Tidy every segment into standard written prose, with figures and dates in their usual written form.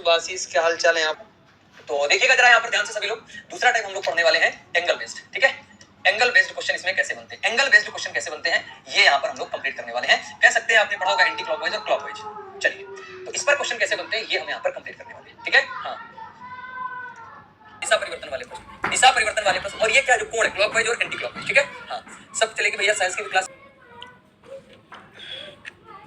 सुभाषिस, क्या हाल चाल है आप? तो देखिएगा जरा यहाँ पर ध्यान से सभी लोग, दूसरा टाइप हम लोग पढ़ने वाले हैं एंगल बेस्ड। ठीक है, एंगल बेस्ड क्वेश्चन इसमें कैसे बनते हैं, एंगल बेस्ड क्वेश्चन कैसे बनते हैं, ये यहाँ पर हम लोग कंप्लीट करने वाले हैं। कह सकते हैं आपने पढ़ा होगा एंटी क्लॉकवाइज और क्लॉकवाइज। चलिए, तो इस पर क्वेश्चन कैसे बनते हैं ये हम यहाँ पर कंप्लीट करने वाले हैं। ठीक है, हाँ, दिशा परिवर्तन वाले प्रश्न, दिशा परिवर्तन वाले प्रश्न, और ये क्या जो कोण है क्लॉकवाइज और एंटी क्लॉकवाइज। ठीक है, हाँ, सब चलेगी भैया। साइंस की क्लास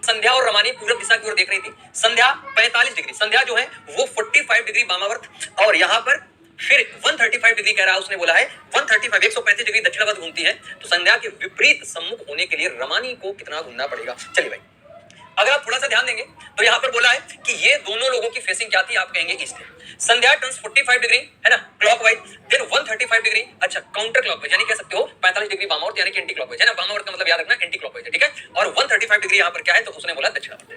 संध्या और रमानी पूरब दिशा की ओर देख रही थी। संध्या 45 डिग्री, संध्या जो है वो 45 डिग्री वामावर्त, और यहाँ पर फिर 135 डिग्री कह रहा है, उसने बोला है 135 डिग्री दक्षिणावर्त घूमती है। तो संध्या के विपरीत सम्मुख होने के लिए रमानी को कितना घूमना पड़ेगा। चलिए भाई, अगर आप थोड़ा सा ध्यान देंगे तो यहाँ पर बोला है कि ये दोनों लोगों की फेसिंग क्या थी, आप कहेंगे ईस्ट है। संध्या टर्न्स 45 डिग्री है ना क्लॉकवाइज, देन 135 डिग्री अच्छा काउंटर क्लॉकवाइज, यानी कह सकते हो 45 डिग्री वामावर्त यानी कि एंटी क्लॉकवाइज है ना। वामावर्त का मतलब याद रखना एंटी क्लॉकवाइज है। ठीक है, और 135 डिग्री यहाँ पर क्या है, तो उसने बोला दक्षिणावर्त है।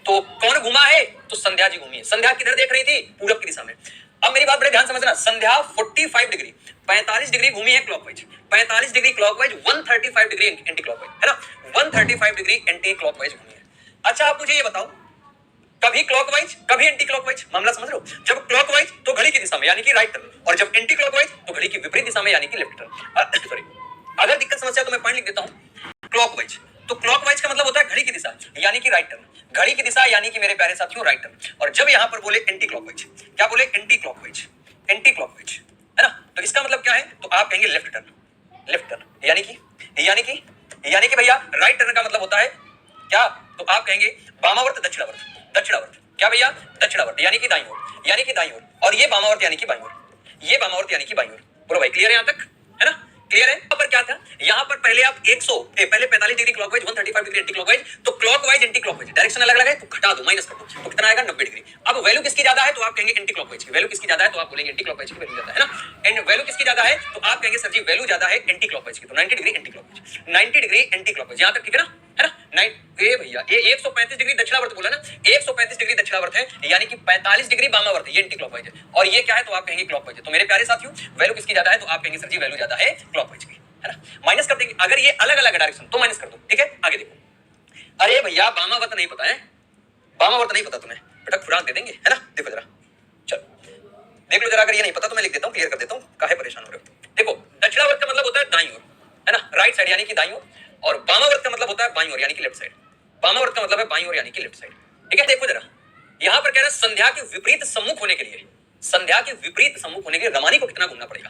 तो कौन घुमा है, तो संध्या जी घूमी है। संध्या किधर देख रही थी, पूरब की दिशा में। अब मेरी बात बड़े ध्यान समझना, संध्या 45 डिग्री 45 डिग्री घूमी है clockwise, 45 degree clockwise, 135 degree anti clockwise है ना, 135 डिग्री एंटी क्लॉकवाइज घूमी है। अच्छा, आप मुझे ये बताओ, कभी क्लॉकवाइज कभी एंटी क्लॉकवाइज, मामला समझ रहे हो। जब क्लॉकवाइज तो घड़ी की दिशा में यानी कि राइट टर्न, और जब एंटी क्लॉकवाइज तो घड़ी की विपरीत दिशा में यानी कि लेफ्ट टर्न। सॉरी, अगर दिक्कत समस्या तो मैं पॉइंट लिख देता हूं। क्लॉकवाइज, तो क्लॉकवाइज का मतलब होता है घड़ी की दिशा यानी कि राइट टर्न, घड़ी की दिशा यानी कि मेरे प्यारे साथियों राइट टर्न। और जब यहां पर बोले एंटी क्लॉकवाइज, क्या बोले, एंटी क्लॉकवाइज, एंटी क्लॉकवाइज है ना, तो इसका मतलब क्या है, तो आप कहेंगे लेफ्ट टर्न, लेफ्ट टर्न यानी कि भैया राइट टर्न का मतलब होता है क्या, तो आप कहेंगे वामावर्त दक्षिणावर्त, दक्षिणावर्त क्या भैया, दक्षिणावर्त यानी कि दाईं ओर, यानी कि दाईं ओर, और ये वामावर्त यानी कि बाईं ओर, ये वामावर्त यानी कि बाईं ओर। बोलो भाई, क्लियर है यहां तक, है ना, क्लियर है। यहाँ पर क्या था, यहाँ पर पहले आप 100 पहले 45 degree clockwise, 135 degree anti clockwise, तो क्लॉकवाइज एंटी क्लॉकवाइज डायरेक्शन अलग अलग है, तो घटा दो, माइनस कर दो, तो कितना आएगा 90 डिग्री। अब वैल्यू किसकी ज्यादा है, तो आप कहेंगे एंटी क्लॉकवाइज की, वैल्यू किसकी ज्यादा है, तो आप बोलेंगे एंटी क्लॉकवाइज की वैल्यू ज्यादा है ना। एंड वैल्यू किसकी ज्यादा है, तो आप कहेंगे सर जी वैल्यू ज्यादा है एंटी क्लॉकवाइज की, तो 90 degree anti clockwise, 90 degree anti clockwise, यहां तक ठीक है ना, है ना। ए भैया, ये 135 डिग्री दक्षिणावर्त बोला ना, 135 डिग्री दक्षिणावर्त है यानी कि 45 डिग्री वामावर्त, ये एंटी क्लॉकवाइज है, और ये क्या है, तो आप कहेंगे क्लॉकवाइज है। तो मेरे प्यारे साथियों, वैल्यू किसकी ज्यादा है, तो आप कहेंगे सर जी वैल्यू ज्यादा है क्लॉकवाइज की, है ना। माइनस कर देंगे, अगर ये अलग अलग डायरेक्शन तो माइनस कर दो। ठीक है, आगे देखो। अरे भैया, वामावर्त नहीं पता है, वामावर्त नहीं पता तुम्हें, बेटा खुराक दे देंगे, है ना। देखो जरा, चलो देख लो जरा, अगर ये नहीं पता तो मैं लिख देता हूँ, क्लियर कर देता हूँ, काहे परेशान हो रहे हो। देखो, दक्षिणावर्त का मतलब होता है दाईं ओर, है ना, राइट साइड यानी कि दाईं ओर, और वामावर्त का मतलब होता है बाईं ओर यानी कि लेफ्ट साइड। वामावर्त का मतलब है बाईं ओर यानी कि लेफ्ट साइड। ठीक है, देखो जरा, यहां पर कह रहा है संध्या के विपरीत सम्मुख होने के लिए, संध्या के विपरीत सम्मुख होने के लिए रमानी को कितना घूमना पड़ेगा।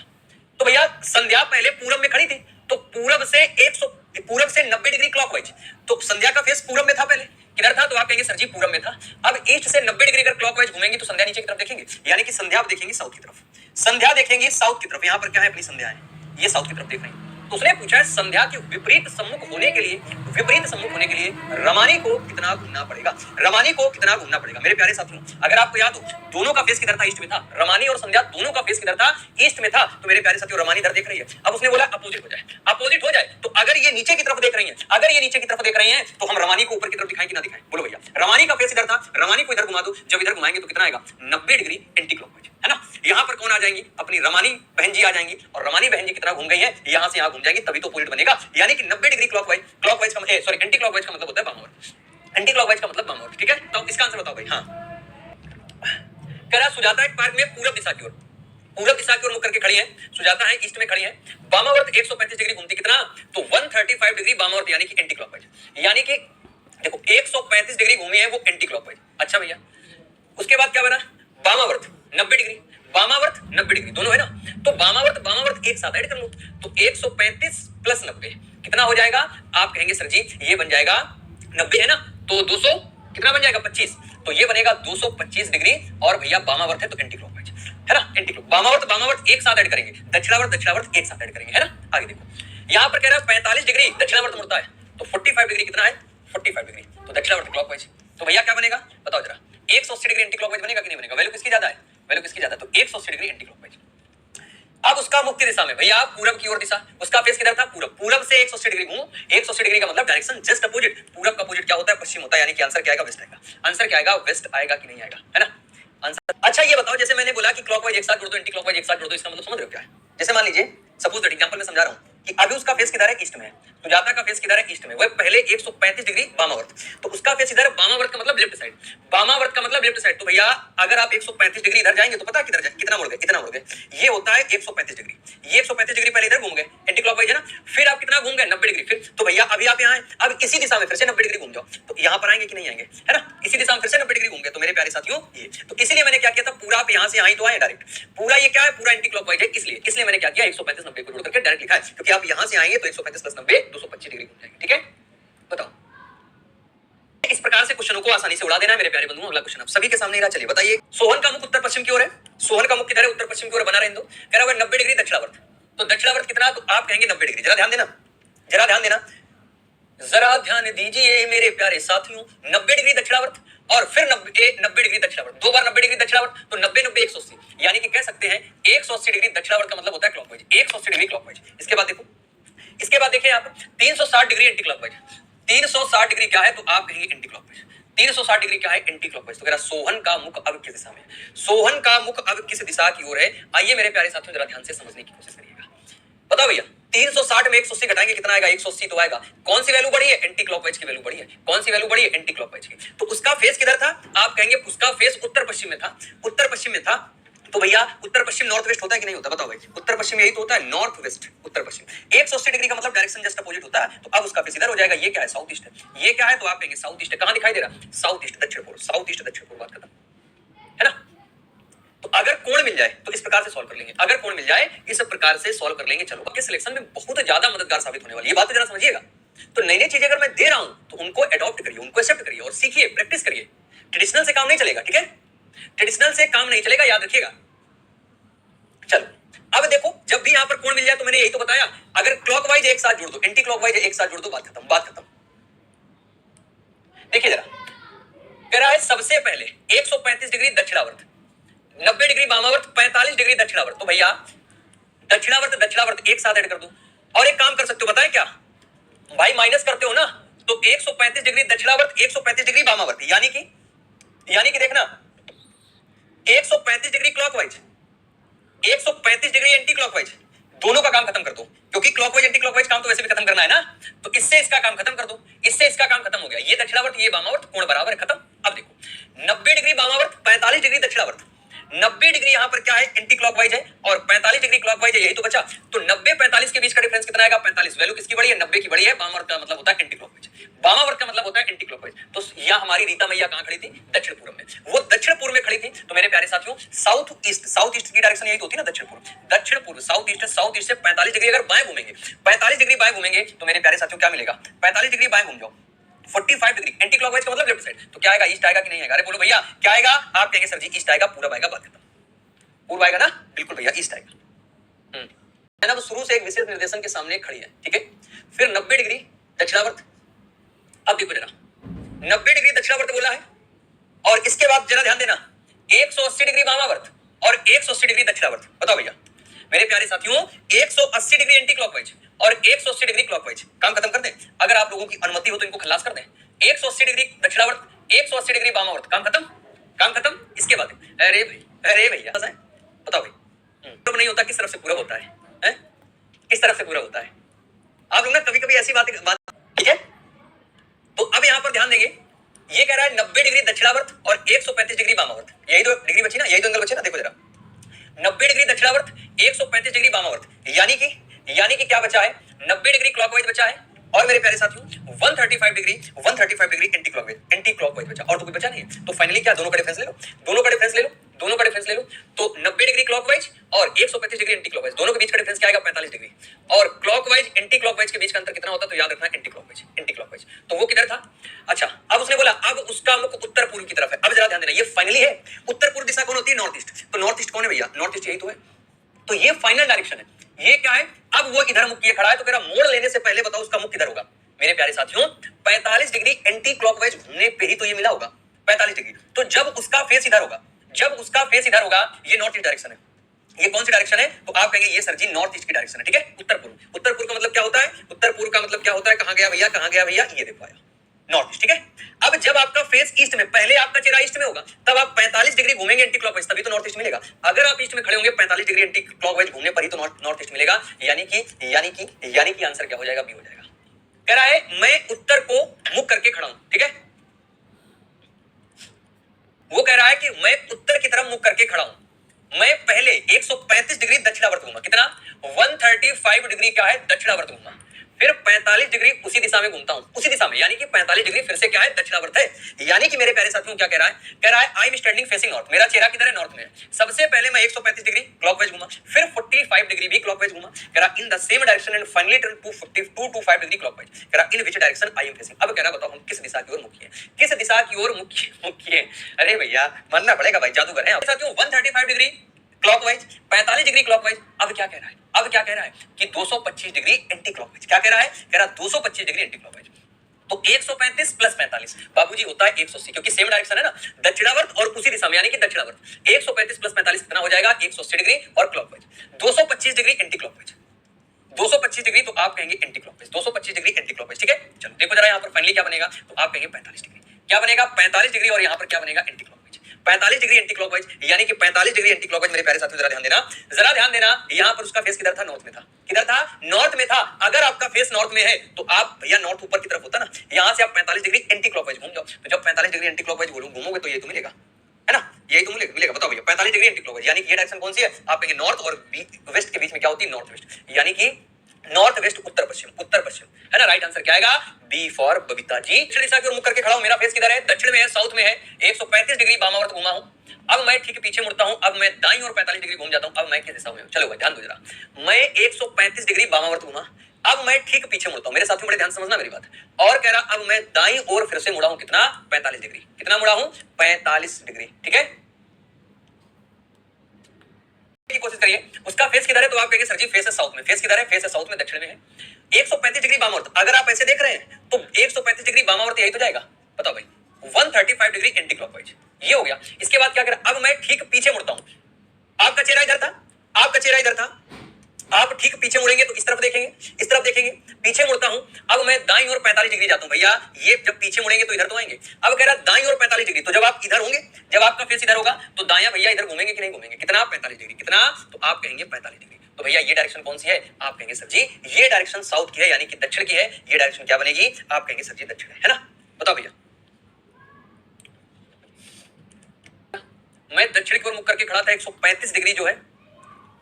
तो भैया, संध्या पहले पूरब में खड़ी थी, तो पूरब से 90 डिग्री क्लॉकवाइज, तो संध्या का फेस पूरब में था, पहले किधर था, तो आप कहेंगे सर जी पूरब में था। अब ईस्ट से 90 डिग्री अगर क्लॉकवाइज घूमेंगे तो संध्या नीचे की तरफ देखेंगे, यानी कि संध्या आप देखेंगे साउथ की तरफ, संध्या देखेंगे साउथ की तरफ। यहाँ पर क्या है, अपनी संध्या है, ये साउथ की तरफ देख रहे हैं। तो उसने पूछा है संध्या के विपरीत सम्मुख होने के लिए, विपरीत सम्मुख होने के लिए रमानी को कितना घूमना पड़ेगा, रमानी को कितना घूमना पड़ेगा। मेरे प्यारे साथियों, अगर आपको याद हो, दोनों का फेस किधर था, ईस्ट में था। रमानी और संध्या दोनों का फेस किधर था, ईस्ट में था। तो मेरे प्यारे साथियों, रमानी इधर देख रही है। अब उसने बोला अपोजिट हो जाए, अपोजिट हो जाए, तो अगर ये नीचे की तरफ देख रही है, अगर ये नीचे की तरफ देख रही है, तो हम रमानी को ऊपर की तरफ दिखाएं कि ना दिखाएं, बोलो भैया। रमानी का फेस इधर था, रमानी को इधर घुमा दो, जब इधर घुमाएंगे तो कितना आएगा, 90 डिग्री एंटी क्लॉकवाइज, है ना। यहाँ पर कौन आ जाएंगी, अपनी रमानी बहन जी आ जाएंगी, और रमानी बहन जी कितना घूम गई है, यहाँ से यहाँ घूम जाएगी, तभी तो पॉइंट बनेगा, यानी कि 90 डिग्री क्लॉकवाइज, क्लॉकवाइज का सॉरी एंटी क्लॉकवाइज का मतलब होता है वामावर्त, एंटी क्लॉकवाइज का मतलब वामावर्त। ठीक है, तो इसका आंसर बताओ भाई। हाँ, कह रहा सुजाता एक पार्क में पूरब दिशा की ओर, पूरब दिशा की ओर मुख करके खड़ी है, सुजाता है ईस्ट में खड़ी है, वामावर्त 135 डिग्री घूमती, कितना, तो 135 डिग्री वामावर्त यानी कि एंटी क्लॉकवाइज, यानी कि देखो 135 डिग्री घूमी है वो एंटी क्लॉकवाइज। अच्छा भैया, उसके बाद क्या बना, वामावर्त 90 डिग्री, वामावर्त 90 डिग्री दोनों है ना, तो वामावर्त एक साथ ऐड कर लो, तो 135 प्लस 90 कितना हो जाएगा, आप कहेंगे सर जी ये बन जाएगा 90 है ना, तो 200 कितना बन जाएगा 25, तो ये बनेगा 225 डिग्री, और भैया वामावर्त है तो एंटी क्लॉकवाइज, है ना, एंटी क्लॉक, वामावर्त एक साथ ऐड करेंगे, दक्षिणावर्त एक साथ ऐड करेंगे, है ना। आगे देखो, यहां पर कह रहा है 45 डिग्री दक्षिणावर्त मुड़ता है, तो 45 डिग्री कितना है, 45 डिग्री, तो दक्षिणावर्त क्लॉकवाइज, तो भैया क्या बनेगा बताओ जरा, 180 डिग्री एंटी क्लॉकवाइज बनेगा कि नहीं बनेगा, वैल्यू किसकी ज्यादा है, वैल्यू किसकी ज्यादा, तो 180 डिग्री एंटी क्लॉकवाइज। अब उसका मुख्य दिशा में भैया पूरब की ओर दिशा, उसका फेस किधर था, पूरब, पूरब से 180 डिग्री घूमो, 180 डिग्री का मतलब डायरेक्शन जस्ट अपोजिट, पूरब का अपोजिट क्या होता है, पश्चिम होता है, यानी कि आंसर क्या आएगा, वेस्ट आएगा, आंसर क्या आएगा, वेस्ट आएगा कि नहीं आएगा, है ना आंसर। अच्छा ये बताओ, जैसे मैंने बोला कि क्लॉकवाइज एक साथ जोड़ दो, एंटी क्लॉकवाइज एक साथ जोड़ दो, इसका मतलब समझ रहे हो क्या है। जैसे मान लीजिए, सपोज दैट एग्जांपल में समझा रहा हूं कि अभी उसका फेस किधर है, ईस्ट में है, तो जाता का फेस किधर है? ईस्ट में। वह पहले 135 डिग्री वामावर्त, तो उसका फेस इधर है। वामावर्त का मतलब लेफ्ट साइड, वामावर्त का मतलब लेफ्ट साइड। तो भैया अगर आप 135 डिग्री इधर जाएंगे तो पता किधर जाए, कितना मुड़ गए, इतना मुड़ गए। ये होता है 135 डिग्री। ये 135 डिग्री पहले इधर घूम गए, एंटी क्लॉकवाइज है ना। फिर आप कितना घूम गए? 90 डिग्री। फिर तो भैया अभी आप यहाँ हैं, अब इसी दिशा में फिर से 90 डिग्री घूम जाओ, तो यहाँ पर आएंगे कि नहीं आएंगे, है ना। इसी दिशा में फिर से 90 डिग्री घूम गए। तो मेरे प्यारे साथियों ये, तो इसीलिए मैंने क्या किया था, पूरा आप यहाँ से आई तो आए डायरेक्ट, पूरा ये क्या है, पूरा एंटी क्लॉकवाइज है। इसलिए मैंने क्या किया, 135 90 को जोड़ करके डायरेक्ट लिखा है, क्योंकि आप यहाँ से आएंगे तो 135 प्लस 90 225 डिग्री घूम जाएंगे। ठीक है, बताओ। इस प्रकार से क्वेश्चनों को आसानी से उड़ा देना है मेरे प्यारे बंधुओं। अगला क्वेश्चन आप सभी के सामने रहा, चलिए बताइए। सोहन का मुख उत्तर पश्चिम की ओर है। सोहन का मुख किधर है? उत्तर पश्चिम की ओर बना रहने दो। कह रहा है 90 डिग्री दक्षिणावर्त, तो दक्षिणावर्त कितना? तो आप कहेंगे 90 डिग्री। जरा ध्यान देना, जरा ध्यान देना, जरा ध्यान दीजिए मेरे प्यारे साथियों। 90 डिग्री दक्षिणावर्त और फिर 90 डिग्री दक्षिणावर्त, दो बार 90 डिग्री दक्षिणावर्त, तो 90 90 180, यानी कि कह सकते हैं 180 डिग्री दक्षिणावर्त का मतलब होता है क्लॉकवाइज, 180 डिग्री क्लॉकवाइज। इसके बाद देखो, इसके बाद देखिए आप 360 डिग्री एंटी क्लॉकवाइज। 360 डिग्री क्या है? तो आप कहेंगे एंटी क्लॉकवाइज। 360 डिग्री क्या है? Anti clockwise. तो कह रहा सोहन का मुख अब किस दिशा में है? सोहन का मुख अब किस दिशा की ओर है? आइए मेरे प्यारे साथियों जरा ध्यान से समझने की कोशिश करिएगा। बताओ भैया, 360 में 180 घटाएंगे कितना आएगा? 180 तो आएगा। कौन सी वैल्यू बढ़ी है? एंटी क्लॉकवाइज की वैल्यू बढ़ी है। कौन सी वैल्यू बढ़ी है? एंटी क्लॉकवाइज की। तो उसका फेस किधर था? आप कहेंगे उसका फेस उत्तर पश्चिम में था, उत्तर पश्चिम में था। तो भैया उत्तर पश्चिम नॉर्थ वेस्ट होता है कि नहीं होता? बताओ भाई, उत्तर पश्चिम यही तो होता है, नॉर्थ वेस्ट उत्तर पश्चिम। 180 डिग्री का मतलब डायरेक्शन जस्ट अपोजिट होता है, तो अब उसका फेस इधर हो जाएगा। ये क्या है? साउथ ईस्ट है। ये क्या है? तो आप कहेंगे साउथ ईस्ट। कहां दिखाई दे रहा? साउथ ईस्ट दक्षिण पूर्व, साउथ ईस्ट दक्षिण पूर्व, बात खत्म, है ना। तो अगर कोण मिल जाए तो इस प्रकार से सॉल्व कर लेंगे, अगर कोण मिल जाए इस प्रकार से सॉल्व कर लेंगे। चलो, आपके सिलेक्शन में बहुत ज्यादा मददगार साबित होने वाली ये बात तो जरा समझिएगा। तो नई नई चीजें अगर मैं दे रहा हूं तो उनको अडॉप्ट करिए, उनको एक्सेप्ट करिए और सीखिए, प्रैक्टिस करिए। ट्रेडिशनल से काम नहीं चलेगा, ठीक है, ट्रेडिशनल से काम नहीं चलेगा, याद रखिएगा। चलो अब देखो, जब भी यहां पर कोण मिल जाए तो मैंने यही तो बताया, अगर क्लॉकवाइज एक साथ जोड़ दो, एंटी क्लॉकवाइज एक साथ जोड़ दो, बात खत्म, बात खत्म। देखिए जरा, कह रहा है सबसे पहले 135 डिग्री दक्षिणावर्त, 90 डिग्री वामावर्त, 45 डिग्री दक्षिणावर्त। तो भैया दक्षिणावर्त दक्षिणावर्त एक साथ ऐड कर दो। और एक काम कर सकते हो, बताएं क्या भाई, माइनस करते हो ना, तो 135 डिग्री दक्षिणावर्त, 135 डिग्री वामावर्त, यानी कि देखना 135 degree clockwise, 135 degree anti clockwise, दोनों का काम खत्म कर दो, क्योंकि क्लॉकवाइज एंटी क्लॉकवाइज काम तो वैसे भी खत्म करना है ना। तो इससे इसका काम खत्म कर दो, इससे इसका काम खत्म हो गया। ये दक्षिणावर्त, ये वामावर्त, कोण बराबर है, खत्म। अब देखो 90 डिग्री वामावर्त, 45 डिग्री दक्षिणावर्त। 90 डिग्री यहां पर क्या है? एंटी क्लॉकवाइज है, और 45 डिग्री क्लॉकवाइज है, यही तो बचा। तो 90 45 के बीच का डिफरेंस कितना आएगा? 45। वैल्यू किसकी बड़ी है? 90 की बड़ी है। वामावर्त का मतलब होता है एंटी क्लॉकवाइज, वामावर्त का मतलब होता है एंटी क्लॉकवाइज। तो यह हमारी रीता मैया कहां खड़ी थी? दक्षिण पूर्व में। वो दक्षिण पूर्व में खड़ी थी। तो मेरे प्यारे साथियों, साउथ ईस्ट की डायरेक्शन यही तो होती है ना, दक्षिण पूर्व, दक्षिण पूर्व, साउथ ईस्ट से 45 डिग्री अगर बाएं घूमेंगे, 45 डिग्री बाएं घूमेंगे, तो मेरे प्यारे साथियों क्या मिलेगा? 45 डिग्री बाएं घूम जाओ, 45 डिग्री एंटी क्लॉकवाइज का मतलब लेफ्ट साइड, तो क्या आएगा? ईस्ट आएगा कि नहीं आएगा? अरे बोलो भैया क्या आएगा? आप कहेंगे सर जी ईस्ट आएगा, पूरा आएगा, बात खत्म। पूर्व आएगा ना? बिल्कुल भैया, ईस्ट आएगा। है ना, वो शुरू से एक विशेष निर्देशन के सामने खड़ी है, ठीक है। फिर 90 डिग्री दक्षिणावर्त। अब देखो जरा, 90 डिग्री दक्षिणावर्त बोला है, और इसके बाद जरा ध्यान देना 180 डिग्री वामावर्त और 180 डिग्री दक्षिणावर्त। बताओ भैया मेरे प्यारे साथियों, 180 डिग्री एंटी क्लॉकवाइज और 180 डिग्री क्लॉकवाइज, काम खत्म कर दें। अगर आप लोगों की अनुमति हो तो इनको खलास कर दें। 180 डिग्री दक्षिणावर्त, 180 डिग्री वामावर्त, काम खत्म, काम खत्म। इसके बाद अरे भैया बताओ भाई, नहीं होता, किस तरफ से पूरा होता है? किस तरफ से पूरा होता है? आप लोग ना कभी कभी ऐसी बात, ठीक है। तो अब यहां पर ध्यान देंगे, ये कह रहा है 90 डिग्री दक्षिणावर्त और 135 डिग्री वामावर्त, यही तो डिग्री बची ना, यही तो एंगल बचे ना। देखो जरा, 90 डिग्री दक्षिणावर्त, 135 डिग्री वामावर्त, यानी कि क्या बचा है? 90 डिग्री क्लॉकवाइज बचा है, और मेरे प्यारे साथियों 135 डिग्री एंटी क्लॉकवाइज बचा, और तो कोई बचा नहीं है। तो फाइनली क्या, दोनों का डिफरेंस ले लो, दोनों का डिफरेंस ले लो, दोनों का डिफरेंस ले लो। तो 90 डिग्री क्लॉकवाइज और 135 डिग्री एंटी क्लॉकवाइज, दोनों के बीच का डिफरेंस क्या आएगा? 45 डिग्री। और क्लॉकवाइज एंटी क्लॉकवाइज के बीच का अंतर कितना होता है? तो याद रखना एंटी क्लॉकवाइज। तो वो किधर था? अच्छा, अब उसने बोला अब उसका मुख उत्तर पूर्व की तरफ है। अब जरा ध्यान देना, ये फाइनली है। उत्तर पूर्व दिशा कौन होती है? North east. तो नॉर्थ ईस्ट कौन है भैया? नॉर्थ ईस्ट यही तो है। तो ये फाइनल डायरेक्शन है। ये क्या है? अब वो इधर मुख किए खड़ा है, तो मेरा मोड़ लेने से पहले बताओ उसका मुख किधर होगा? मेरे प्यारे साथियों 45 डिग्री एंटी क्लॉकवाइज घूमने पे ही तो ये मिला होगा 45 डिग्री। तो जब उसका फेस इधर होगा, ये नॉर्थ ईस्ट डायरेक्शन है। ये कौन सी डायरेक्शन है? तो आप कहेंगे ये सर जी नॉर्थ ईस्ट की डायरेक्शन है, ठीक है। उत्तर पूर्व, उत्तर पूर्व का मतलब क्या होता है? उत्तर पूर्व का मतलब क्या होता है? कहां गया भैया, कहां गया भैया? ये देखो आया नॉर्थ ईस्ट, ठीक है। अब जब आपका फेस ईस्ट में, पहले आपका चेहरा ईस्ट में होगा, तब आप 45 डिग्री घूमेंगे एंटी क्लॉकवाइज, तभी तो नॉर्थ ईस्ट मिलेगा। अगर आप ईस्ट में खड़े होंगे 45 डिग्री एंटी क्लॉकवाइज घूमने पर ही तो नॉर्थ ईस्ट मिलेगा। यानी कि आंसर क्या हो जाएगा? बी हो जाएगा। कह रहा है मैं उत्तर को मुख करके खड़ा हूं, ठीक है। वो कह रहा है कि मैं उत्तर की तरफ मुख करके खड़ा हूं, मैं पहले 135 डिग्री दक्षिणावर्त घूमा, कितना 135 डिग्री क्या है दक्षिणावर्त घूमा, फिर 45 डिग्री उसी दिशा में घूमता हूं, उसी दिशा में, यानी कि 45 डिग्री फिर से क्या है दक्षिणावर्त है। यानी कि मेरे प्यारे साथियों क्या कह रहा है, कह रहा है I am standing facing north, मेरा चेहरा किधर है नॉर्थ में है। सबसे पहले मैं 135 डिग्री क्लॉकवाइज घूमा, फिर 45 डिग्री भी क्लॉकवाइज घूमा, कह रहा in the same direction and finally turn to 42 to 5 degree clockwise, कह रहा in which direction I am facing. अब कह रहा बताओ हम किस दिशा की ओर मुखी है, किस दिशा की ओर मुखी है। अरे भैया मानना पड़ेगा भाई, जादूगर है साथियों। 135 डिग्री क्लॉकवाइज, 45 डिग्री क्लॉकवाइज। अब क्या कह रहा है, अब क्या कह रहा है कि 225 डिग्री एंटी क्लॉकवाइज। क्या कह रहा है, कह रहा 225 डिग्री एंटी क्लॉकवाइज। तो 135 प्लस 45 बाबूजी होता है 180, क्योंकि सेम डायरेक्शन है ना, दक्षिणावर्त और उसी दिशा में, यानी कि दक्षिणावर्त। 135 प्लस 45 कितना हो जाएगा 180 डिग्री और clockwise 225 degree anti clockwise. 225 degree तो आप कहेंगे anti clockwise, 225 degree anti clockwise, ठीक है। चलो देखो जरा यहाँ पर फाइनली क्या बनेगा, तो आप कहेंगे 45 डिग्री, क्या बनेगा 45 डिग्री, और यहाँ पर क्या बनेगा anti clockwise 45 degree anti clockwise, यानी कि 45 डिग्री एंटी क्लॉकवाइज। मेरे प्यारे साथियों जरा ध्यान देना, जरा ध्यान देना। यहाँ पर उसका फेस किधर था, नॉर्थ में था, किधर था नॉर्थ में था। अगर आपका फेस नॉर्थ में है तो आप भैया नॉर्थ ऊपर की तरफ होता ना, यहाँ से आप 45 डिग्री एंटी क्लॉकवाइज घूम जाओ, तो जब 45 डिग्री एंटी क्लॉकवाइज घूमोगे तो ये तो मिलेगा, है ना, यही तो मिलेगा। बताओ भैया 45 डिग्री एंटी क्लॉकवाइज, यानी कि ये डायरेक्शन कौन सी है, आप कहेंगे नॉर्थ, और वेस्ट के बीच में क्या होती है नॉर्थ वेस्ट, यानी कि नॉर्थ वेस्ट उत्तर पश्चिम, उत्तर पश्चिम, है ना। राइट आंसर क्या आएगा, बी फॉर बबीता जी। दक्षिण दिशा की ओर मुख करके खड़ा हूं, मेरा फेस किधर है, दक्षिण में है, साउथ में है। 135 डिग्री वामावर्त घूमा हूं, अब मैं ठीक पीछे मुड़ता हूं, अब मैं दाईं ओर 45 डिग्री घूम जाता हूं। अब मैं किस दिशा में हूं, चलो भाई ध्यान दो जरा। मैं 135 डिग्री वामावर्त घूमा, अब मैं ठीक पीछे मुड़ता हूं। मेरे साथियों बड़े ध्यान समझना मेरी बात। और कह रहा अब मैं दाईं ओर फिर से मुड़ा हूं, कितना 45 डिग्री, कितना मुड़ा हूं 45 डिग्री, ठीक है। की कोशिश करिए, उसका फेस किधर है, तो आप कहेंगे सर जी फेस है साउथ में, फेस किधर है, फेस है साउथ में, दक्षिण में है। 135 डिग्री वामावर्त, अगर आप ऐसे देख रहे हैं तो 135 डिग्री वामावर्त यही तो जाएगा, बताओ भाई। 135 डिग्री एंटी क्लॉकवाइज, ये हो गया। इसके बाद क्या करें, अब मैं ठीक पीछे मुड़ता हूं, आपका चेहरा इधर था, आपका चेहरा इधर था, आप ठीक पीछे मुड़ेंगे तो इस तरफ देखेंगे, इस तरफ देखेंगे, पीछे मुड़ता हूं, अब मैं दाईं ओर 45 डिग्री जाता हूं। भैया ये जब पीछे मुड़ेंगे तो इधर तो आएंगे। अब कह रहा दाईं ओर 45 डिग्री, तो जब आप इधर होंगे, जब आपका फेस इधर होगा तो दायां भैया इधर घूमेंगे कि नहीं घूमेंगे, कितना 45 डिग्री, कितना, तो आप कहेंगे 45 डिग्री। तो भैया ये डायरेक्शन कौन सी है, आप कहेंगे सर जी ये डायरेक्शन साउथ की है, यानी कि दक्षिण की है। ये डायरेक्शन क्या बनेगी, आप कहेंगे सर जी दक्षिण है ना। बताओ भैया, मैं दक्षिण की ओर मुख करके खड़ा था, 135 डिग्री जो है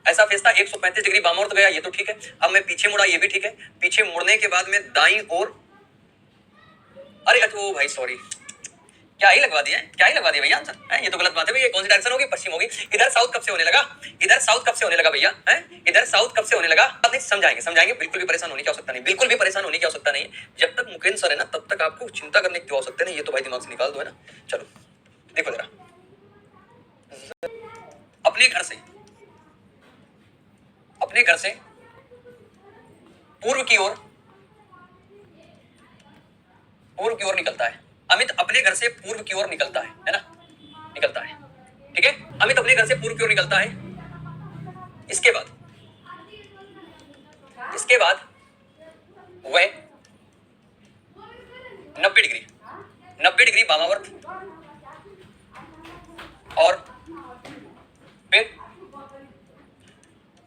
ऐसा फेस था, 135 डिग्री वामावर्त गया, ये तो ठीक है। अब मैं पीछे मुड़ा, ये भी ठीक है। पीछे मुड़ने के बाद में दाईं ओर, अरे अच्छा भाई सॉरी, क्या ही लगवा दिया है, क्या ही लगवा दिया भैया आंसर, ये तो गलत बात है भैया। कौन सी डायरेक्शन होगी, पश्चिम होगी। इधर साउथ कब से होने लगा, इधर साउथ कब से होने लगा भैया, इधर साउथ कब से होने लगा, नहीं समझाएंगे समझाएंगे, बिल्कुल भी परेशान होने की आवश्यकता नहीं, बिल्कुल भी परेशान होने की आवश्यकता नहीं। जब तक मुकेंद्र सर है ना तब तक आपको चिंता करने की आवश्यकता नहीं, ये तो भाई दिमाग से निकाल दो, है ना। चलो देखो जरा, अपने घर से, अपने घर से पूर्व की ओर, पूर्व की ओर निकलता है अमित, अपने घर से पूर्व की ओर निकलता है ना, निकलता है, ठीक है। अमित अपने घर से पूर्व की ओर निकलता है। इसके बाद, इसके बाद वह 90 डिग्री, 90 डिग्री वामावर्त, और फिर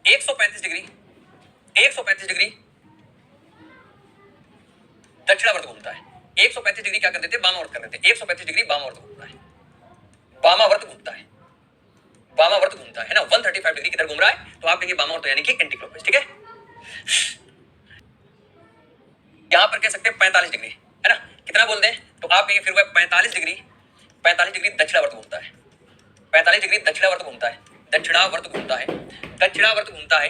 135 डिग्री, 135 डिग्री दक्षिणावर्त घूमता है। 135 डिग्री क्या कर देते हैं, वामावर्त कर देते हैं। 135 डिग्री वामावर्त घूमता है, वामावर्त घूमता है, वामावर्त घूमता है ना। 135 डिग्री किधर घूम रहा है, तो आप कहेंगे वामावर्त, यानी कि एंटी क्लॉकवाइज, ठीक है। यहां पर कह सकते हैं 45 डिग्री, है ना, कितना बोल दें, तो आप कहेंगे फिर वह 45 डिग्री, 45 डिग्री दक्षिणावर्त घूमता है, 45 डिग्री दक्षिणावर्त घूमता है, दक्षिणावर्त घूमता है, दक्षिणावर्त घूमता है।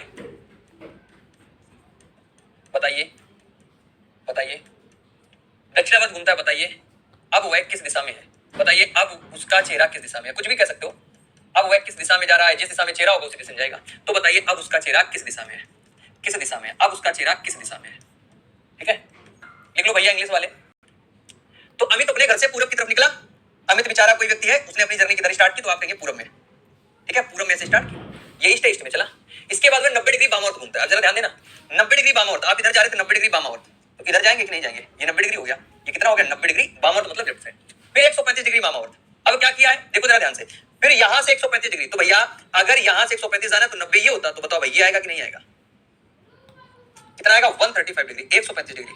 बताइए बताइए, दक्षिणावर्त घूमता है, बताइए अब वह किस दिशा में है, बताइए अब उसका चेहरा किस दिशा में है, कुछ भी कह सकते हो। अब वह किस दिशा में जा रहा है, जिस दिशा में चेहरा होगा उसी दिशा में जाएगा। तो बताइए अब उसका चेहरा किस दिशा में है, किस दिशा में है, अब उसका चेहरा किस दिशा में है, ठीक है। लिख लो भैया इंग्लिश वाले। तो अमित अपने घर से पूरब की तरफ निकला, अमित बेचारा कोई व्यक्ति है, उसने अपनी जर्नी किधर स्टार्ट की, तो आप कहेंगे पूरब में, ठीक है, पूरब में से स्टार्ट की, ये ईस्ट ईस्ट में चला। इसके बाद में 90 डिग्री वामावर्त घूमता है। अब जरा ध्यान देना, 90 डिग्री वामावर्त, आप इधर जा रहे थे 90 डिग्री वामावर्त, तो इधर जाएंगे कि नहीं जाएंगे, ये 90 डिग्री हो गया, ये कितना हो गया 90 डिग्री वामावर्त, मतलब लेफ्ट साइड। फिर 135 डिग्री वामावर्त, अब क्या किया है देखो जरा ध्यान से, फिर यहां से 135 डिग्री, तो भैया अगर यहां से 135 आना तो 90 ये होता, तो बताओ भाई ये आएगा कि नहीं आएगा, कितना आएगा 135 डिग्री, 135 डिग्री,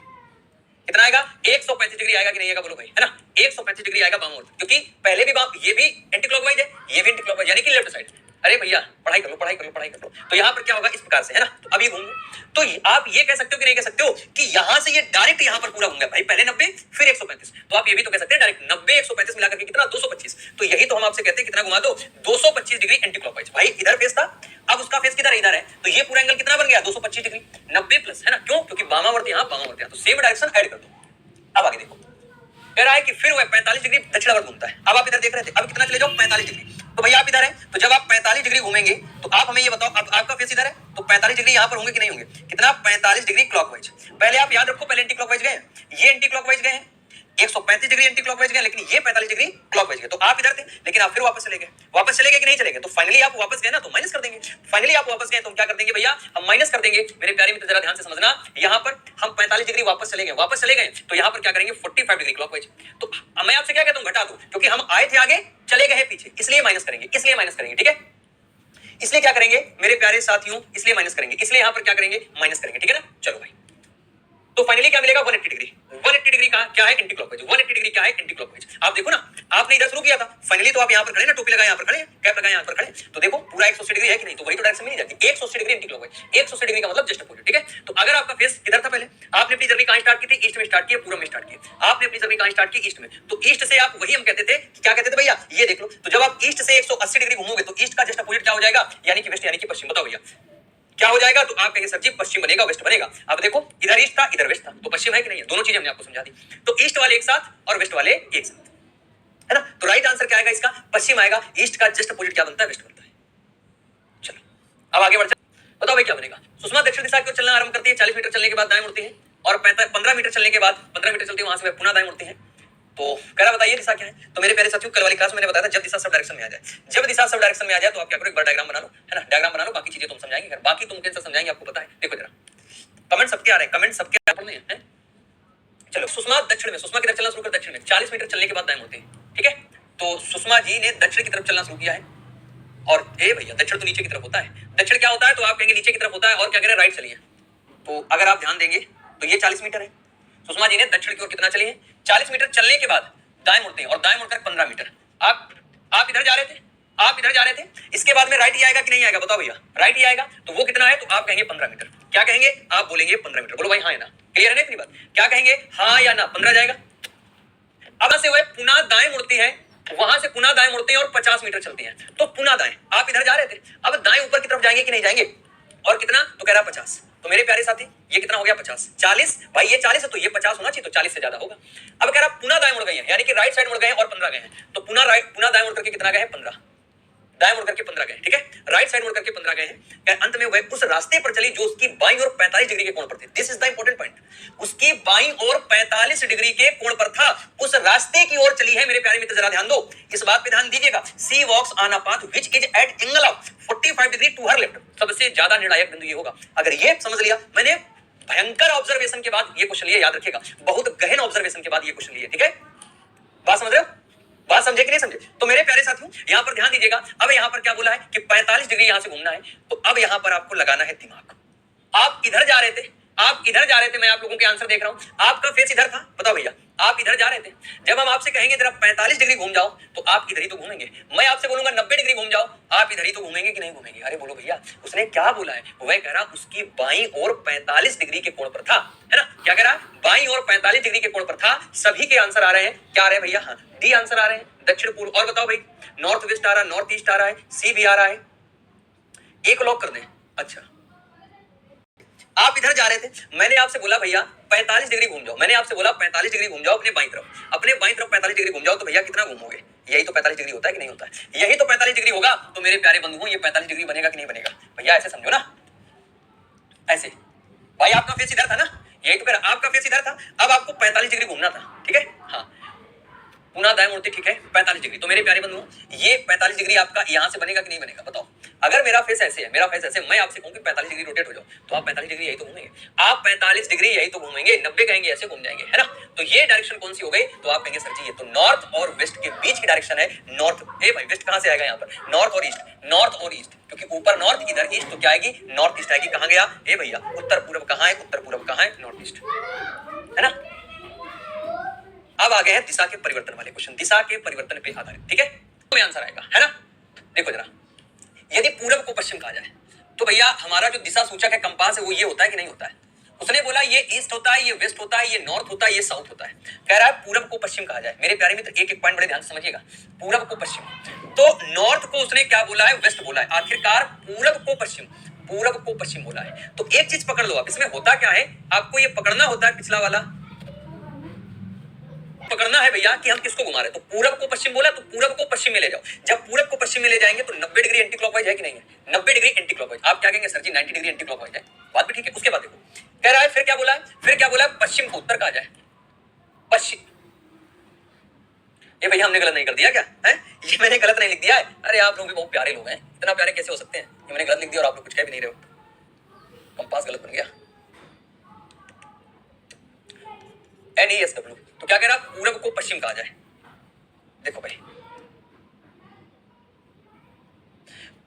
कितना आएगा 135 डिग्री आएगा कि नहीं आएगा बोलो भाई, है ना 135 डिग्री आएगा वामावर्त, क्योंकि पहले भी ये भी एंटी क्लॉकवाइज है, ये भी एंटी क्लॉकवाइज यानी कि लेफ्ट साइड। अरे भैया पढ़ाई कर लो पढ़ाई कर लो पढ़ाई कर लो। तो यहाँ पर क्या होगा इस प्रकार से, है ना। तो अभी घूमू तो आप ये कह सकते हो कि नहीं कह सकते हो कि यहां से ये डायरेक्ट यहां पर पूरा घूमेगा भाई, पहले 90 फिर 135। तो आप ये भी तो कह सकते हैं डायरेक्ट 90 135 मिलाकर के कितना 225। तो यही तो हम आपसे कहते हैं कितना घुमा दो 225 डिग्री एंटी क्लॉकवाइज। भाई इधर फेस था, अब उसका फेस किधर इधर है, तो ये पूरा एंगल कितना बन गया 225 डिग्री 90 प्लस, है ना। क्यों, क्योंकि वामावर्त यहां वामावर्त यहां, तो सेम डायरेक्शन ऐड कर दो। अब आगे देखो कह रहा है कि फिर वह 45 डिग्री दक्षिणावर्त घूमता है। अब आप इधर देख रहे थे, अब कितना चले जाओ 45 डिग्री। तो भैया आप इधर है, तो जब आप 45 डिग्री घूमेंगे तो आप हमें ये बताओ, अब आपका फेस इधर है तो 45 डिग्री यहां पर होंगे कि नहीं होंगे, कितना 45 डिग्री क्लॉकवाइज। पहले आप याद रखो, पहले एंटी क्लॉकवाइज गए, ये एंटी क्लॉकवाइज गए, 135 डिग्री एंटी क्लॉकवाइज गए, लेकिन ये 45 डिग्री क्लॉकवाइज गए। तो आप इधर थे लेकिन आप फिर वापस चले गए, वापस चले गए कि नहीं चले गए, तो फाइनली आप वापस गए ना, तो माइनस कर देंगे। फाइनली आप वापस गए तो हम क्या कर देंगे भैया, हम माइनस कर देंगे। मेरे प्यारे मित्र जरा ध्यान से समझना, यहां पर हम 45 डिग्री वापस चले गए, वापस चले गए तो यहां पर क्या करेंगे 45 डिग्री क्लॉकवाइज। तो मैं आपसे क्या कहता हूं, घटा दो, क्योंकि हम आए थे आगे चले गए पीछे, इसलिए माइनस करेंगे, इसलिए माइनस करेंगे, ठीक है। इसलिए क्या करेंगे मेरे प्यारे साथियों, इसलिए माइनस करेंगे, इसलिए यहां पर क्या करेंगे माइनस करेंगे, ठीक है ना। चलो भाई, तो फाइनली क्या मिलेगा 180 डिग्री। 180 डिग्री का क्या है एंटी क्लॉकवाइज, 180 डिग्री क्या है एंटी क्लॉकवाइज। आप देखो ना, आपने इधर शुरू किया था, फाइनली तो आप यहां पर खड़े ना, टोपी लगाए यहां पर खड़े, कैप लगाए यहां पर खड़े, तो देखो पूरा 180 डिग्री है कि नहीं, तो वही तो डायरेक्शन मिल जाती है 180 डिग्री एंटी क्लॉकवाइज। 180 डिग्री का मतलब जस्ट अपोजिट, ठीक है। तो अगर आपका फेस किधर था, पहले आपने अपनी जर्नी कहां स्टार्ट की थी, ईस्ट में स्टार्ट की, पूर्व में स्टार्ट की। आपने अपनी जर्नी कहां स्टार्ट की, ईस्ट में, तो ईस्ट से आप वही हम कहते थे, क्या कहते थे भैया, ये देख लो। तो जब आप ईस्ट से 180 डिग्री घूमोगे तो ईस्ट का जस्ट अपोजिट क्या हो जाएगा, यानी कि वेस्ट, यानी कि पश्चिम। बताओ भैया क्या हो जाएगा, तो आप कहेंगे सर जी पश्चिम बनेगा वेस्ट बनेगा। अब देखो इधर ईस्ट था इधर वेस्ट था, तो पश्चिम है कि नहीं है, दोनों चीजें हमने आपको समझा दी। तो ईस्ट वाले एक साथ और वेस्ट वाले एक साथ, है ना। तो राइट आंसर क्या आएगा इसका, पश्चिम आएगा। ईस्ट का जस्ट अपोजिट क्या बनता है, वेस्ट बनता है। चलो अब आगे बढ़ते हैं, बताओ भाई क्या बनेगा। सुषमा दक्षिण दिशा की ओर चलना आरंभ करती है, 40 मीटर चलने के बाद दाएं मुड़ती है, और 15 मीटर चलने के बाद 15 मीटर चलती है वहां से पुनः दाएं मुड़ती है। तो कह रहा बताइए दिशा क्या है। तो मेरे प्यारे साथियों, कल वाली क्लास में मैंने बताया था जब दिशा सब डायरेक्शन में आ जाए, जब दिशा सब डायरेक्शन में आ जाए तो आप क्या करो, एक बार डायग्राम बना लो, है ना। डायग्राम बना लो, बाकी चीजें तुम समझाएंगे, बाकी तुम कैसे समझाएंगे आपको पता है। देखो जरा कमेंट सबके आ रहे हैं, कमेंट सबके पढ़ने हैं। चलो सुषमा दक्षिण में, सुषमा की तरफ चलना शुरू कर, दक्षिण में 40 मीटर चलने के बाद दाएं मुड़ती है, ठीक है। तो सुषमा जी ने दक्षिण की तरफ चलना शुरू किया है, और ए भैया दक्षिण तो नीचे की तरफ होता है, दक्षिण क्या होता है, तो आप कहेंगे नीचे की तरफ होता है, और क्या कह रहे हैं राइट चलिए। तो अगर आप ध्यान देंगे तो ये 40 मीटर है, सुषमा जी ने दक्षिण की ओर कितना चले हैं 40 मीटर चलने के बाद दाएं मुड़ते हैं, और दाएं मुड़कर 15 मीटर। आप इधर जा रहे थे, आप इधर जा रहे थे, इसके बाद में राइट ही आएगा कि नहीं आएगा, बताओ भैया राइट ही आएगा। तो वो कितना है, तो आप कहेंगे 15 मीटर। क्या कहेंगे, आप बोलेंगे 15 मीटर। बोलो भाई हाँ या ना, क्लियर है ना इतनी बात, क्या कहेंगे हाँ या ना, 15 जाएगा। अब से वह पुनः दाएं मुड़ती है, वहां से पुनः दाएं मुड़ते हैं और 50 मीटर चलते हैं, तो पुनः दाएं। आप इधर जा रहे थे, अब दाएं ऊपर की तरफ जाएंगे कि नहीं जाएंगे, और कितना, तो कह रहा 50। तो मेरे प्यारे साथी ये कितना हो गया 50, 40 भाई, ये 40 है तो ये 50 होना चाहिए, तो 40 से ज्यादा होगा। अब कह रहा पुनः दाएं मुड़ गए हैं, यानी कि राइट साइड मुड़ गए हैं और 15 गए हैं, तो पुनः दाएं मुड़ करके कितना गए हैं 15, दाएं मुड़ करके 15 गए, ठीक है। राइट साइड मुड़ करके 15 गए हैं। अंत में वह उस रास्ते पर चली जो उसकी बाईं ओर 45 डिग्री के कोण पर थी। This is the important point, उसकी बाईं ओर 45 डिग्री के कोण पर था, उस रास्ते की ओर चली है। मेरे प्यारे मित्र जरा ध्यान दो, इस बात पे ध्यान दीजिएगा। She walks on a path which is at angle of 45 degree to her left. सबसे ज्यादा निर्णायक बिंदु ये होगा, अगर ये समझ लिया मैंने, भयंकर ऑब्जर्वेशन के बाद ये क्वेश्चन लिया, याद रखिएगा, बहुत गहन ऑब्जर्वेशन के बाद ये क्वेश्चन लिया, ठीक है। बात समझ रहे हो, बात समझे कि नहीं समझे। तो मेरे प्यारे साथियों यहां पर ध्यान दीजिएगा, अब यहां पर क्या बोला है कि 45 डिग्री यहां से घूमना है, तो अब यहां पर आपको लगाना है दिमाग। आप इधर जा रहे थे, आप इधर जा रहे थे, मैं आप लोगों के आंसर देख रहा हूं, आपका फेस इधर था, बताओ भैया आप इधर जा रहे थे। जब हम आपसे कहेंगे जरा 45 डिग्री घूम जाओ, तो आप इधर ही तो घूमेंगे। मैं आपसे बोलूंगा 90 डिग्री घूम जाओ, आप इधर ही तो घूमेंगे कि नहीं घूमेंगे। अरे बोलो भैया उसने क्या बोला है, वह कह रहा उसकी बाईं ओर 45 डिग्री के कोण पर था, है ना। क्या कह रहा, बाईं ओर 45 डिग्री के कोण पर था। सभी के आंसर आ रहे हैं, क्या आ रहे हैं भैया, हाँ डी आंसर आ रहे हैं, दक्षिण पूर्व। और बताओ भाई नॉर्थ वेस्ट आ रहा है, नॉर्थ ईस्ट आ रहा है, सी भी आ रहा है, एक लॉक कर दें। अच्छा आप इधर जा रहे थे, मैंने आपसे बोला भैया 45 डिग्री घूम जाओ, मैंने आपसे बोला 45 डिग्री घूम जाओ अपने बाईं तरफ, अपने बाईं तरफ 45 डिग्री घूम जाओ, तो भैया कितना घूमोगे, यही तो 45 डिग्री होता है कि नहीं होता है, यही तो 45 डिग्री होगा। तो मेरे प्यारे बंधुओं ये 45 डिग्री बनेगा कि नहीं बनेगा भैया, ऐसे समझो ना, ऐसे भाई आपका फेस इधर था ना, यही तो कह रहा आपका फेस इधर था, अब आपको 45 डिग्री घूमना था, ठीक है। हाँ पुनः दाएं मुड़ती, ठीक है 45 डिग्री। तो मेरे प्यारे बंधुओं ये 45 डिग्री आपका यहां से बनेगा कि नहीं बनेगा, बताओ। अगर मेरा फेस ऐसे है, मेरा फेस ऐसे, मैं आपसे कहूं कि 45 डिग्री रोटेट हो जाओ, तो आप 45 डिग्री यही तो घूमेंगे, आप 45 डिग्री यही तो घूमेंगे, 90 कहेंगे ऐसे घूम जाएंगे, है ना। तो ये डायरेक्शन कौन सी हो गई, तो आप कहेंगे सर जी ये तो नॉर्थ और वेस्ट के बीच की डायरेक्शन है। नॉर्थ, ए भाई वेस्ट कहां से आएगा यहाँ पर, नॉर्थ और ईस्ट, नॉर्थ और ईस्ट, क्योंकि ऊपर नॉर्थ इधर ईस्ट, तो क्या आएगी नॉर्थ ईस्ट आएगी। कहां गया ए भैया, उत्तर पूर्व कहां है, उत्तर पूर्व कहां है, नॉर्थ ईस्ट, है ना। अब आ गए हैं दिशा के परिवर्तन वाले क्वेश्चन, दिशा के परिवर्तन पे आधारित, ठीक है। तो आंसर आएगा, है ना। देखो जरा, यदि पूरब को पश्चिम कहा जाए तो भैया हमारा जो दिशा सूचक है कंपास है वो ये होता है कि नहीं होता है। उसने बोला ये ईस्ट होता है, ये वेस्ट होता है, ये नॉर्थ होता है, ये साउथ होता है। कह रहा है पूरब को पश्चिम कहा जाए। मेरे प्यारे मित्र एक एक पॉइंट बड़े ध्यान से समझिएगा। पूरब को पश्चिम, तो नॉर्थ को उसने क्या बोला है, वेस्ट बोला है। आखिरकार पूरब को पश्चिम, पूरब को पश्चिम बोला है। तो एक चीज पकड़ लो आप, इसमें होता क्या है, आपको ये पकड़ना होता है, पिछला वाला पकड़ना है भैया कि हम किसको घुमा रहे हैं। तो पूरब को पश्चिम बोला तो पूरब को पश्चिम में ले जाओ। जब पूरब को पश्चिम में ले जाएंगे तो 90 डिग्री एंटी क्लॉकवाइज है कि नहीं है, 90 डिग्री एंटी क्लॉकवाइज। आप क्या कहेंगे सर जी 90 डिग्री एंटी क्लॉकवाइज है, बात भी ठीक है। उसके बाद देखो कह रहा है फिर क्या बोला है, फिर क्या बोला है, पश्चिम को उत्तर कहा जाए। पश्चिम, ये भैया हमने गलत नहीं कर दिया क्या है, ये मैंने गलत नहीं लिख दिया है। अरे आप लोग भी बहुत प्यारे लोग हैं, इतना प्यारे कैसे हो सकते हैं, ये मैंने गलत लिख दिया और आप लोग कुछ कह भी नहीं रहे हो। कंपास गलत बन गया, NESW। तो क्या कह रहा, पूरब को पश्चिम कहा जाए। देखो भाई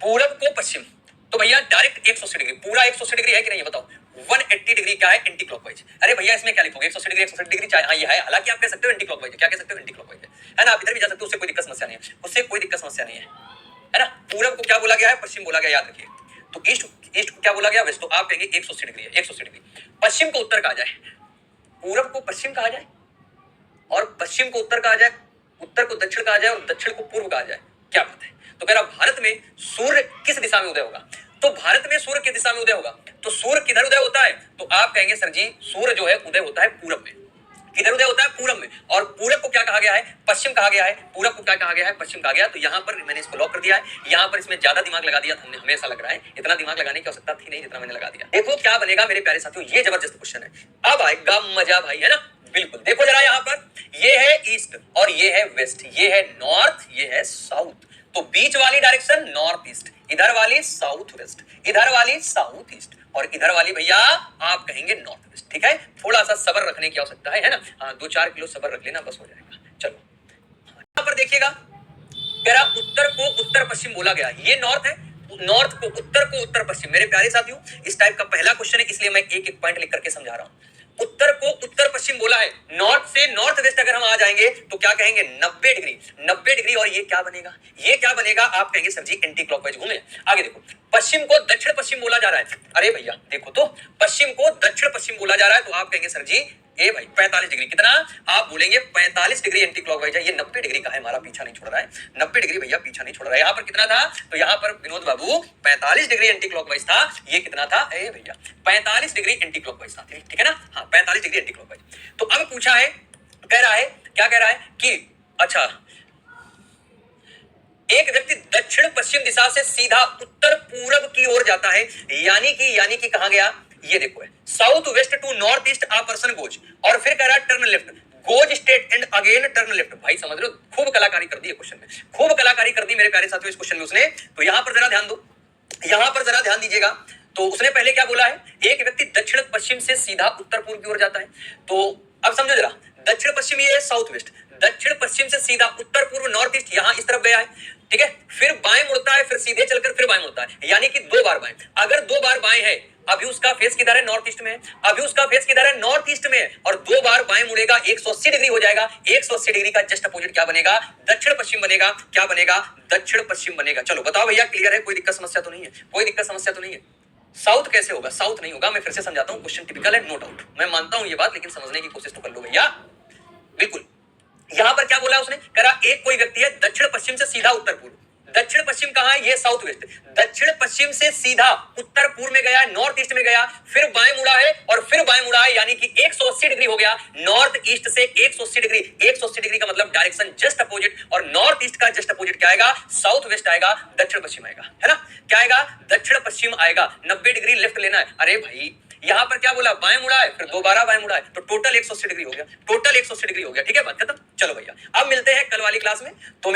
पूरब को पश्चिम, तो भैया डायरेक्ट 180 डिग्री, पूरा 180 डिग्री है कि नहीं, ये बताओ। 180 डिग्री क्या है, एंटी क्लॉकवाइज। अरे भैया इसमें क्या लिखोगे, 180 डिग्री 180 डिग्री चाहे, हाँ ये है। हालांकि आप कह सकते हो एंटी क्लॉकवाइज है, क्या कह सकते हो, एंटी क्लॉकवाइज है ना। आप इधर भी जा सकते हो, उससे कोई दिक्कत समस्या नहीं है, उससे कोई दिक्कत समस्या नहीं है ना। पूरब को क्या बोला गया है, पश्चिम बोला गया, याद रखिए। तो ईस्ट को क्या बोला गया, वेस्ट। तो आप कहेंगे 180 डिग्री है, 180 डिग्री। पश्चिम को उत्तर कहा जाए, पूरब को पश्चिम कहा जाए और पश्चिम को उत्तर कहा जाए, उत्तर को दक्षिण कहा जाए और दक्षिण को पूर्व कहा जाए, क्या बात है। तो कह रहा भारत में सूर्य किस दिशा में उदय होगा, तो भारत में सूर्य किस दिशा में उदय होगा। तो सूर्य किधर उदय होता है, तो आप कहेंगे सर जी सूर्य जो है उदय होता है पूरब में। किधर उदय होता है, पूरब में। और पूरब को क्या कहा गया है, पश्चिम कहा गया है। पूरब को क्या कहा गया है, पश्चिम कहा गया। तो यहां पर मैंने इसको लॉक कर दिया है, यहां पर इसमें ज्यादा दिमाग लगा दिया हमने, हमें ऐसा लग रहा है इतना दिमाग लगाने की आवश्यकता थी नहीं जितना मैंने लगा दिया। देखो क्या बनेगा मेरे प्यारे साथियों, ये जबरदस्त क्वेश्चन है। अब आएगा मजा भाई, है ना। बिल्कुल देखो जरा, यहां पर ये है ईस्ट और ये है वेस्ट, ये है नॉर्थ, ये है साउथ। तो बीच वाली डायरेक्शन नॉर्थ ईस्ट, इधर वाली साउथ वेस्ट, इधर वाली साउथ ईस्ट और इधर वाली भैया आप कहेंगे नॉर्थ वेस्ट। ठीक है, थोड़ा सा सब्र रखने की आवश्यकता है ना। हाँ 2-4 किलो सब्र रख लेना, बस हो जाएगा। चलो यहां पर देखिएगा, कह रहा उत्तर को उत्तर पश्चिम बोला गया, ये नॉर्थ है, नॉर्थ को उत्तर पश्चिम। मेरे प्यारे साथियों इस टाइप का पहला क्वेश्चन है, इसलिए मैं एक एक पॉइंट लिख करके समझा रहा हूं। उत्तर को उत्तर पश्चिम बोला है, नॉर्थ से नॉर्थ वेस्ट अगर हम आ जाएंगे तो क्या कहेंगे 90 डिग्री, 90 डिग्री। और ये क्या बनेगा, ये क्या बनेगा, आप कहेंगे सर जी एंटी क्लॉकवाइज घूमे। आगे देखो, पश्चिम को दक्षिण पश्चिम बोला जा रहा है। अरे भैया देखो तो पश्चिम को दक्षिण पश्चिम बोला जा रहा है, तो आप कहेंगे सर जी ए भाई 45 डिग्री। कितना, आप बोलेंगे 45 डिग्री एंटी क्लॉकवाइज है। ये 90 डिग्री का है, हमारा पीछा नहीं छोड़ रहा है, 90 डिग्री भैया पीछा नहीं छोड़ रहा है। यहाँ पर कितना था, तो यहाँ पर विनोद बाबू 45 डिग्री एंटी क्लॉकवाइज था। ये कितना था, ए भैया 45 डिग्री एंटी क्लॉकवाइज था, ठीक है ना। हाँ 45 डिग्री एंटी क्लॉकवाइज। तो अब पूछा है, कह रहा है, क्या कह रहा है कि अच्छा एक व्यक्ति दक्षिण पश्चिम दिशा से सीधा उत्तर पूरब की ओर जाता है, यानी कि कहां गया, ये देखो है south west to north east a person goes. और फिर कह रहा है turn left, goes straight and again turn left. भाई समझ रहे हो, खूब कलाकारी कर दी है क्वेश्चन में, खूब कलाकारी कर दी मेरे प्यारे साथियों इस क्वेश्चन में उसने। तो यहां पर जरा ध्यान दो, यहां पर जरा ध्यान दीजिएगा। तो उसने पहले क्या बोला है, एक व्यक्ति दक्षिण पश्चिम से सीधा उत्तर पूर्व की ओर जाता है। तो अब समझो जरा, दक्षिण पश्चिम ये है साउथ वेस्ट, दक्षिण पश्चिम से सीधा उत्तर पूर्व नॉर्थ ईस्ट यहां इस तरफ गया है, ठीक है। फिर बाएं मुड़ता है, फिर सीधे चलकर फिर बाएं मुड़ता है, यानी कि 2 बार बाएं। अगर 2 बार बाएं है, अभी उसका फेस किधर है, नॉर्थ ईस्ट में है, अभी उसका फेस किधर है, नॉर्थ ईस्ट में है। और 2 बार बाएं मुड़ेगा 180 डिग्री हो जाएगा। 180 डिग्री का जस्ट अपोजिट क्या बनेगा, दक्षिण पश्चिम बनेगा। क्या बनेगा, दक्षिण पश्चिम बनेगा। चलो बताओ भैया क्लियर है, कोई दिक्कत समस्या तो नहीं है, कोई दिक्कत समस्या तो नहीं है। साउथ कैसे होगा, साउथ नहीं होगा। मैं फिर से समझाता हूं, क्वेश्चन टिपिकल है, नो डाउट, मैं मानता हूं ये बात, लेकिन समझने की कोशिश तो कर लो भैया। बिल्कुल, यहां पर क्या बोला उसने, करा एक कोई व्यक्ति है दक्षिण पश्चिम से सीधा उत्तर पूर्व। दक्षिण पश्चिम कहां है, ये साउथ वेस्ट। दक्षिण पश्चिम से सीधा उत्तर पूर्व में गया, नॉर्थ ईस्ट में गया, फिर बाएं मुड़ा है और फिर बाएं मुड़ा है, यानी कि 180 डिग्री हो गया। नॉर्थ ईस्ट से 180 डिग्री, 180 डिग्री का मतलब डायरेक्शन जस्ट अपोजिट। और नॉर्थ ईस्ट का जस्ट अपोजिट क्या आएगा, साउथ वेस्ट आएगा, दक्षिण पश्चिम आएगा, है ना। क्या आएगा, दक्षिण पश्चिम आएगा। 90 डिग्री लेफ्ट लेना है। अरे भाई यहां पर क्या बोला, बाएं मुड़ा है, फिर दोबारा बाएं मुड़ा है, तो टोटल 180 डिग्री हो गया, टोटल 180 डिग्री हो गया। ठीक है, बात खत्म। चलो भैया अब मिलते हैं कल वाली क्लास में। तो